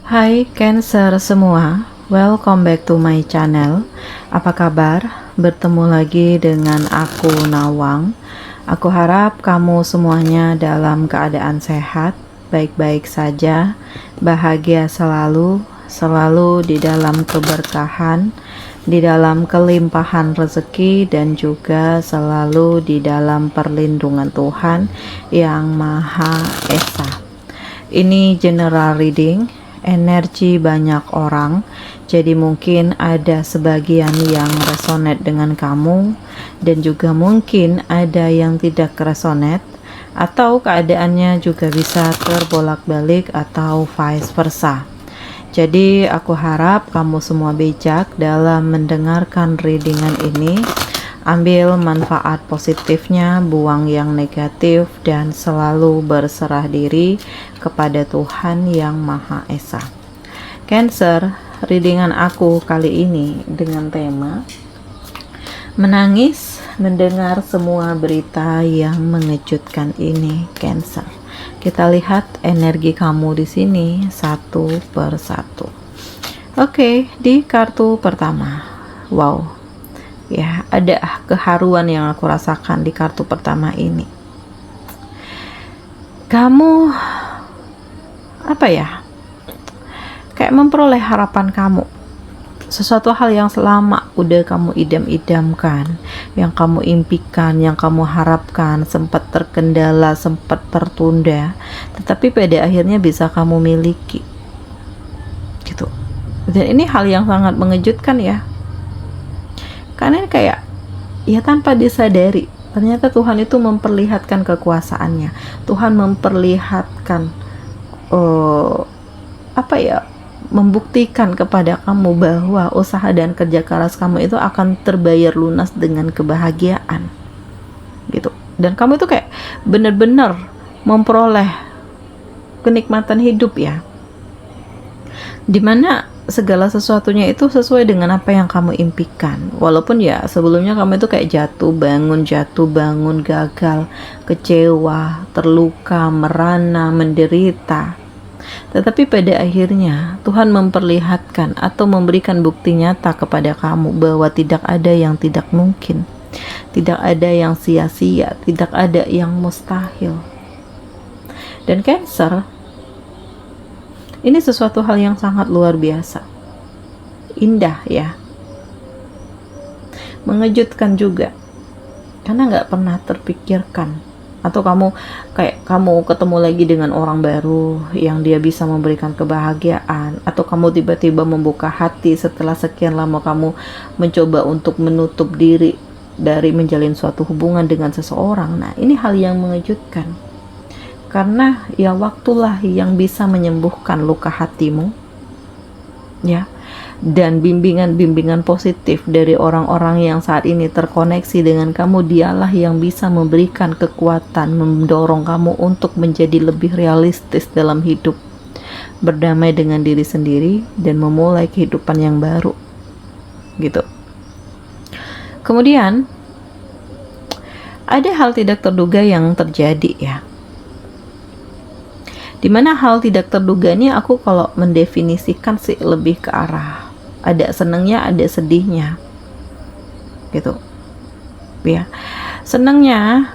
Hai Cancer semua, welcome back to my channel. Apa kabar? Bertemu lagi dengan aku Nawang. Aku harap kamu semuanya dalam keadaan sehat, baik-baik saja, bahagia selalu, selalu di dalam keberkahan, di dalam kelimpahan rezeki, dan juga selalu di dalam perlindungan Tuhan Yang Maha Esa. Ini general reading, energi banyak orang, jadi mungkin ada sebagian yang resonate dengan kamu dan juga mungkin ada yang tidak resonate, atau keadaannya juga bisa terbolak-balik atau vice versa. Jadi aku harap kamu semua bijak dalam mendengarkan readingan ini. Ambil manfaat positifnya, buang yang negatif, dan selalu berserah diri kepada Tuhan Yang Maha Esa. Cancer, readingan aku kali ini dengan tema menangis mendengar semua berita yang mengejutkan ini, Cancer. Kita lihat energi kamu di sini satu per satu. Oke, di kartu pertama. Wow. Ya, ada keharuan yang aku rasakan di kartu pertama ini. Kamu kayak memperoleh harapan kamu, sesuatu hal yang selama udah kamu idam-idamkan, yang kamu impikan, yang kamu harapkan, sempat terkendala, sempat tertunda, tetapi pada akhirnya bisa kamu miliki gitu. Dan ini hal yang sangat mengejutkan ya, karena kayak ya tanpa disadari ternyata Tuhan itu memperlihatkan kekuasaannya. Tuhan memperlihatkan membuktikan kepada kamu bahwa usaha dan kerja keras kamu itu akan terbayar lunas dengan kebahagiaan gitu. Dan kamu itu kayak benar-benar memperoleh kenikmatan hidup ya, dimana segala sesuatunya itu sesuai dengan apa yang kamu impikan. Walaupun ya sebelumnya kamu itu kayak jatuh bangun, gagal, kecewa, terluka, merana, menderita. Tetapi pada akhirnya Tuhan memperlihatkan atau memberikan bukti nyata kepada kamu bahwa tidak ada yang tidak mungkin, tidak ada yang sia-sia, tidak ada yang mustahil. Dan Cancer, ini sesuatu hal yang sangat luar biasa, indah ya, mengejutkan juga, karena nggak pernah terpikirkan. Atau kamu ketemu lagi dengan orang baru yang dia bisa memberikan kebahagiaan, atau kamu tiba-tiba membuka hati setelah sekian lama kamu mencoba untuk menutup diri dari menjalin suatu hubungan dengan seseorang. Nah, ini hal yang mengejutkan. Karena ya waktulah yang bisa menyembuhkan luka hatimu ya, dan bimbingan-bimbingan positif dari orang-orang yang saat ini terkoneksi dengan kamu, dialah yang bisa memberikan kekuatan, mendorong kamu untuk menjadi lebih realistis dalam hidup, berdamai dengan diri sendiri, dan memulai kehidupan yang baru gitu. Kemudian ada hal tidak terduga yang terjadi ya, dimana hal tidak terduga ini aku kalau mendefinisikan sih lebih ke arah ada senengnya, ada sedihnya gitu ya. Senengnya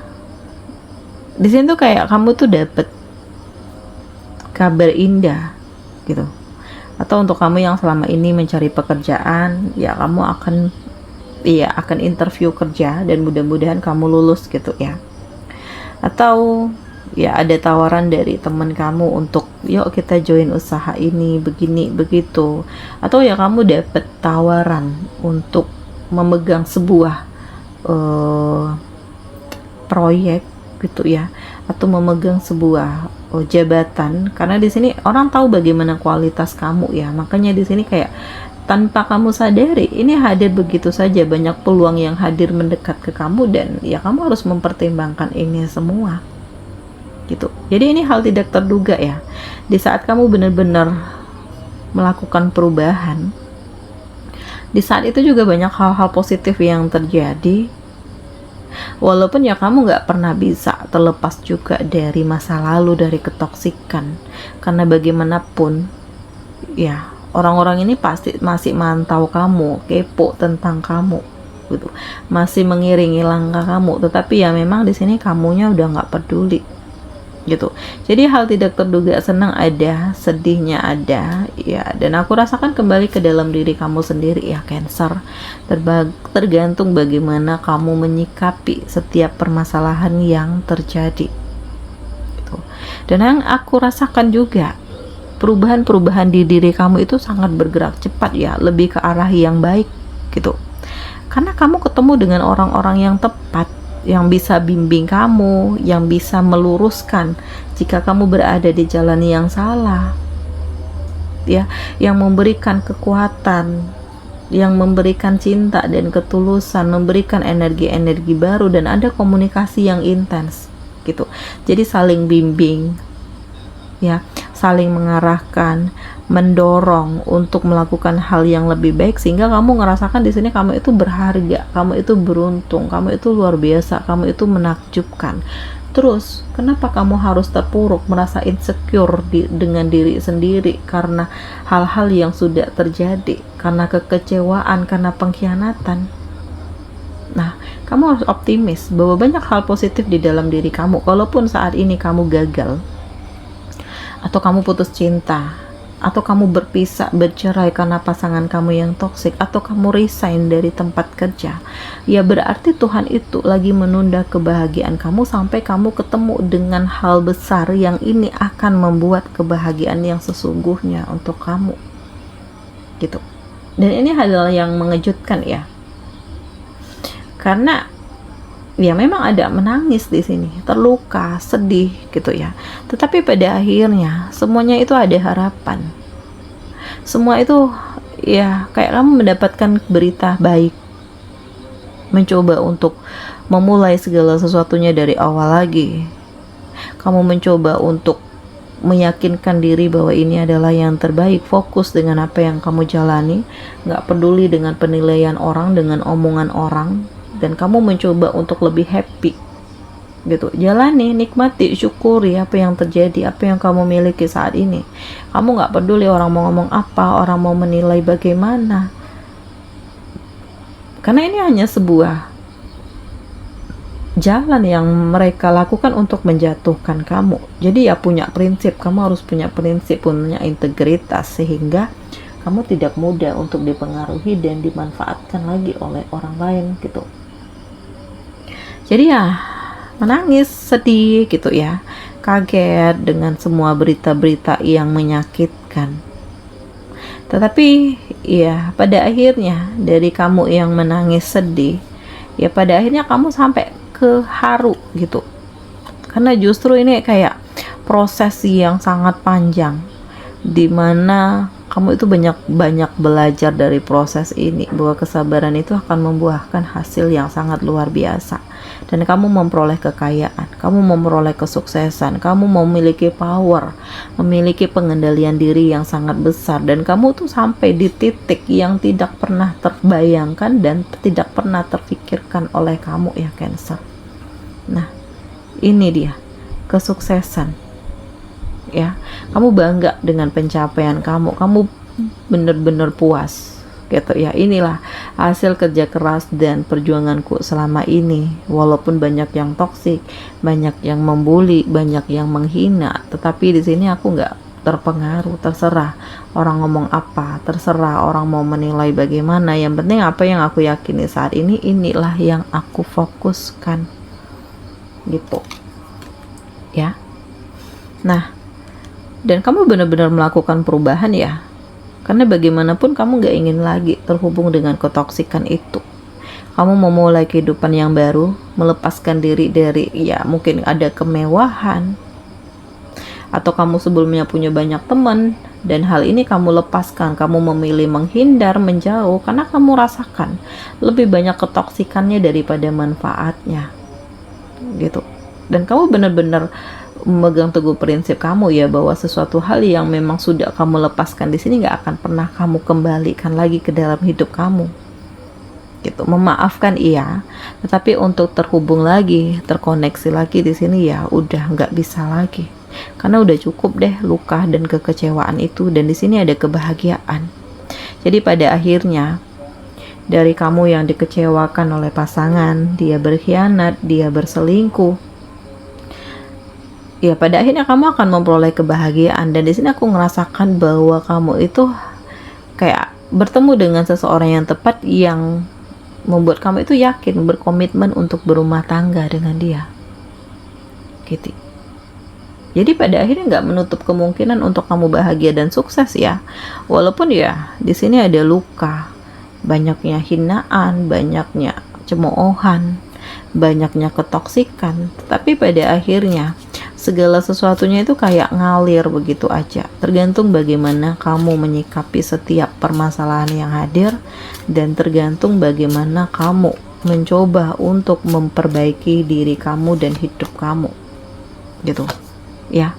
di sini tuh kayak kamu tuh dapet kabar indah gitu, atau untuk kamu yang selama ini mencari pekerjaan ya, kamu akan interview kerja dan mudah-mudahan kamu lulus gitu ya. Atau ya ada tawaran dari teman kamu untuk yuk kita join usaha ini, begini begitu. Atau ya kamu dapat tawaran untuk memegang sebuah proyek gitu ya, atau memegang sebuah jabatan. Karena di sini orang tahu bagaimana kualitas kamu ya, makanya di sini kayak tanpa kamu sadari ini hadir begitu saja banyak peluang yang hadir mendekat ke kamu, dan ya kamu harus mempertimbangkan ini semua gitu. Jadi ini hal tidak terduga ya, di saat kamu benar-benar melakukan perubahan, di saat itu juga banyak hal-hal positif yang terjadi. Walaupun ya kamu gak pernah bisa terlepas juga dari masa lalu, dari ketoksikan, karena bagaimanapun ya orang-orang ini pasti masih mantau kamu, kepo tentang kamu gitu, masih mengiringi langkah kamu, tetapi ya memang di sini kamunya udah nggak peduli gitu. Jadi hal tidak terduga senang ada, sedihnya ada ya, dan aku rasakan kembali ke dalam diri kamu sendiri ya Cancer. Tergantung bagaimana kamu menyikapi setiap permasalahan yang terjadi gitu. Dan yang aku rasakan juga, perubahan-perubahan di diri kamu itu sangat bergerak cepat ya, lebih ke arah yang baik gitu, karena kamu ketemu dengan orang-orang yang tepat, yang bisa bimbing kamu, yang bisa meluruskan jika kamu berada di jalan yang salah ya, yang memberikan kekuatan, yang memberikan cinta dan ketulusan, memberikan energi-energi baru, dan ada komunikasi yang intens gitu. Jadi saling bimbing ya, saling mengarahkan, mendorong untuk melakukan hal yang lebih baik, sehingga kamu ngerasakan di sini kamu itu berharga, kamu itu beruntung, kamu itu luar biasa, kamu itu menakjubkan. Terus kenapa kamu harus terpuruk, merasa insecure dengan diri sendiri karena hal-hal yang sudah terjadi, karena kekecewaan, karena pengkhianatan? Nah, kamu harus optimis bahwa banyak hal positif di dalam diri kamu. Kalaupun saat ini kamu gagal, atau kamu putus cinta, atau kamu berpisah, bercerai karena pasangan kamu yang toksik, atau kamu resign dari tempat kerja, ya berarti Tuhan itu lagi menunda kebahagiaan kamu sampai kamu ketemu dengan hal besar yang ini akan membuat kebahagiaan yang sesungguhnya untuk kamu gitu. Dan ini hal yang mengejutkan ya, karena ya memang ada menangis di sini, terluka, sedih gitu ya. Tetapi pada akhirnya semuanya itu ada harapan. Semua itu ya kayak kamu mendapatkan berita baik. Mencoba untuk memulai segala sesuatunya dari awal lagi. Kamu mencoba untuk meyakinkan diri bahwa ini adalah yang terbaik, fokus dengan apa yang kamu jalani, nggak peduli dengan penilaian orang, dengan omongan orang, dan kamu mencoba untuk lebih happy gitu. Jalani, nikmati, syukuri apa yang terjadi, apa yang kamu miliki saat ini. Kamu nggak peduli orang mau ngomong apa, orang mau menilai bagaimana, karena ini hanya sebuah jalan yang mereka lakukan untuk menjatuhkan kamu. Jadi ya punya prinsip, kamu harus punya prinsip, punya integritas, sehingga kamu tidak mudah untuk dipengaruhi dan dimanfaatkan lagi oleh orang lain gitu. Jadi ya menangis, sedih gitu ya, kaget dengan semua berita-berita yang menyakitkan. Tetapi ya pada akhirnya dari kamu yang menangis sedih, ya pada akhirnya kamu sampai ke haru gitu. Karena justru ini kayak proses yang sangat panjang, dimana kamu itu banyak belajar dari proses ini, bahwa kesabaran itu akan membuahkan hasil yang sangat luar biasa. Dan kamu memperoleh kekayaan, kamu memperoleh kesuksesan, kamu memiliki power, memiliki pengendalian diri yang sangat besar, dan kamu tuh sampai di titik yang tidak pernah terbayangkan dan tidak pernah terfikirkan oleh kamu ya Cancer. Nah, ini dia kesuksesan ya. Kamu bangga dengan pencapaian kamu benar-benar puas gitu ya. Inilah hasil kerja keras dan perjuanganku selama ini. Walaupun banyak yang toksik, banyak yang membuli, banyak yang menghina, tetapi di sini aku nggak terpengaruh. Terserah orang ngomong apa, terserah orang mau menilai bagaimana, yang penting apa yang aku yakini saat ini, inilah yang aku fokuskan gitu ya. Nah, dan kamu benar-benar melakukan perubahan ya, karena bagaimanapun kamu gak ingin lagi terhubung dengan ketoksikan itu. Kamu memulai kehidupan yang baru, melepaskan diri dari ya mungkin ada kemewahan, atau kamu sebelumnya punya banyak teman, dan hal ini kamu lepaskan. Kamu memilih menghindar, menjauh, karena kamu rasakan lebih banyak ketoksikannya daripada manfaatnya gitu. Dan kamu benar-benar memegang teguh prinsip kamu ya, bahwa sesuatu hal yang memang sudah kamu lepaskan di sini gak akan pernah kamu kembalikan lagi ke dalam hidup kamu gitu. Memaafkan iya, tetapi untuk terhubung lagi, terkoneksi lagi di sini ya udah nggak bisa lagi. karena udah cukup deh luka dan kekecewaan itu, dan di sini ada kebahagiaan. Jadi pada akhirnya dari kamu yang dikecewakan oleh pasangan, dia berkhianat, dia berselingkuh, ya pada akhirnya kamu akan memperoleh kebahagiaan. Dan di sini aku ngerasakan bahwa kamu itu kayak bertemu dengan seseorang yang tepat, yang membuat kamu itu yakin berkomitmen untuk berumah tangga dengan dia gitu. Jadi pada akhirnya nggak menutup kemungkinan untuk kamu bahagia dan sukses ya, walaupun ya di sini ada luka, banyaknya hinaan, banyaknya cemoohan, banyaknya ketoksikan, tapi pada akhirnya segala sesuatunya itu kayak ngalir begitu aja, tergantung bagaimana kamu menyikapi setiap permasalahan yang hadir, dan tergantung bagaimana kamu mencoba untuk memperbaiki diri kamu dan hidup kamu gitu ya.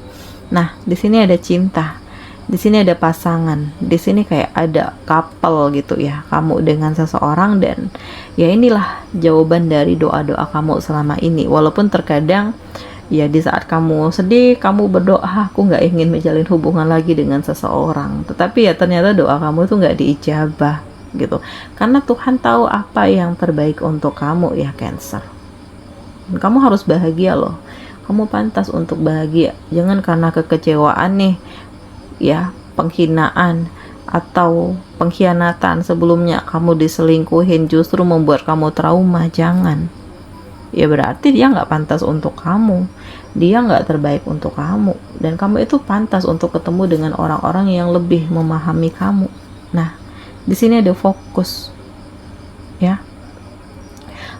Nah, di sini ada cinta, di sini ada pasangan, di sini kayak ada couple gitu ya, kamu dengan seseorang, dan ya inilah jawaban dari doa-doa kamu selama ini. Walaupun terkadang ya di saat kamu sedih, kamu berdoa, aku nggak ingin menjalin hubungan lagi dengan seseorang, tetapi ya ternyata doa kamu itu nggak diijabah gitu, karena Tuhan tahu apa yang terbaik untuk kamu ya Cancer. Kamu harus bahagia loh, kamu pantas untuk bahagia. Jangan karena kekecewaan nih ya, penghinaan atau pengkhianatan sebelumnya, kamu diselingkuhin, justru membuat kamu trauma. Jangan, ya berarti dia nggak pantas untuk kamu, dia nggak terbaik untuk kamu, dan kamu itu pantas untuk ketemu dengan orang-orang yang lebih memahami kamu. Nah, di sini ada fokus ya,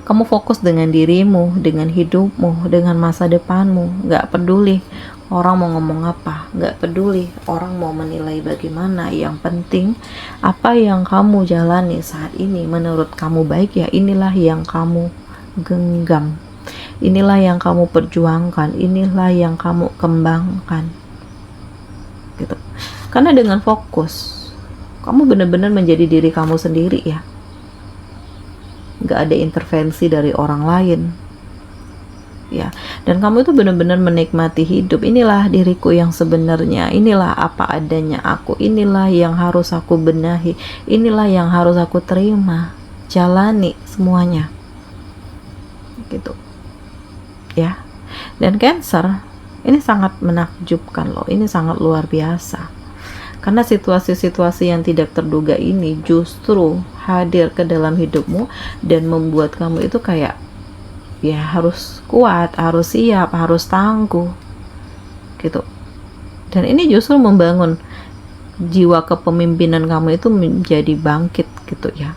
kamu fokus dengan dirimu, dengan hidupmu, dengan masa depanmu. Gak peduli orang mau ngomong apa, gak peduli orang mau menilai bagaimana. Yang penting apa yang kamu jalani saat ini menurut kamu baik, ya inilah yang kamu genggam, inilah yang kamu perjuangkan, inilah yang kamu kembangkan gitu. Karena dengan fokus kamu benar-benar menjadi diri kamu sendiri ya, gak ada intervensi dari orang lain ya, dan kamu itu benar-benar menikmati hidup. Inilah diriku yang sebenarnya, inilah apa adanya aku, inilah yang harus aku benahi, inilah yang harus aku terima, jalani semuanya gitu ya. Dan Cancer, ini sangat menakjubkan loh, ini sangat luar biasa, karena situasi-situasi yang tidak terduga ini justru hadir ke dalam hidupmu dan membuat kamu itu kayak ya harus kuat, harus siap, harus tangguh gitu. Dan ini justru membangun jiwa kepemimpinan kamu itu menjadi bangkit gitu ya.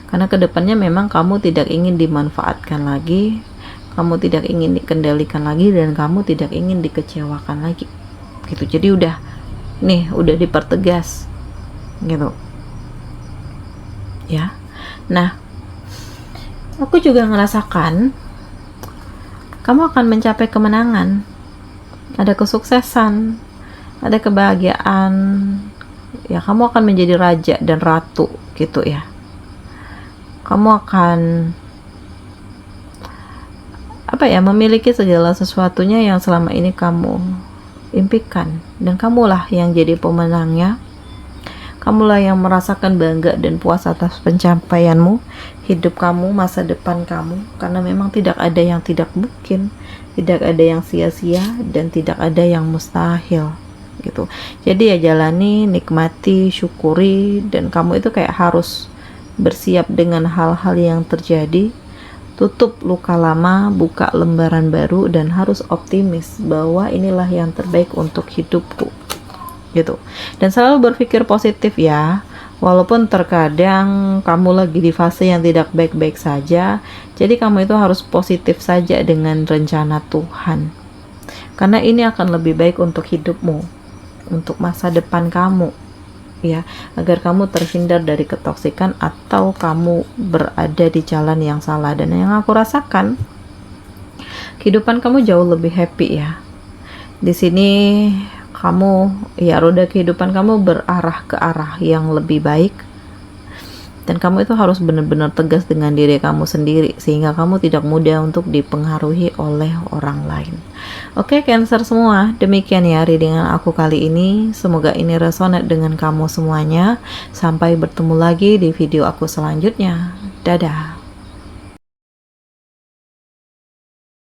Karena kedepannya memang kamu tidak ingin dimanfaatkan lagi, kamu tidak ingin dikendalikan lagi, dan kamu tidak ingin dikecewakan lagi gitu. Jadi udah dipertegas gitu ya. Nah, aku juga ngerasakan kamu akan mencapai kemenangan, ada kesuksesan, ada kebahagiaan ya. Kamu akan menjadi raja dan ratu gitu ya. Kamu akan memiliki segala sesuatunya yang selama ini kamu impikan, dan kamulah yang jadi pemenangnya. Kamulah yang merasakan bangga dan puas atas pencapaianmu, hidup kamu, masa depan kamu, karena memang tidak ada yang tidak mungkin, tidak ada yang sia-sia, dan tidak ada yang mustahil gitu. Jadi ya jalani, nikmati, syukuri, dan kamu itu kayak harus bersiap dengan hal-hal yang terjadi. Tutup luka lama, buka lembaran baru, dan harus optimis bahwa inilah yang terbaik untuk hidupku gitu. Dan selalu berpikir positif ya, walaupun terkadang kamu lagi di fase yang tidak baik-baik saja. Jadi kamu itu harus positif saja dengan rencana Tuhan, karena ini akan lebih baik untuk hidupmu, untuk masa depan kamu ya, agar kamu terhindar dari ketoksikan atau kamu berada di jalan yang salah. Dan yang aku rasakan, kehidupan kamu jauh lebih happy ya. Di sini kamu ya, roda kehidupan kamu berarah ke arah yang lebih baik. Dan kamu itu harus benar-benar tegas dengan diri kamu sendiri, sehingga kamu tidak mudah untuk dipengaruhi oleh orang lain. Oke, Cancer semua, demikian ya readingan aku kali ini. Semoga ini resonate dengan kamu semuanya. Sampai bertemu lagi di video aku selanjutnya. Dadah.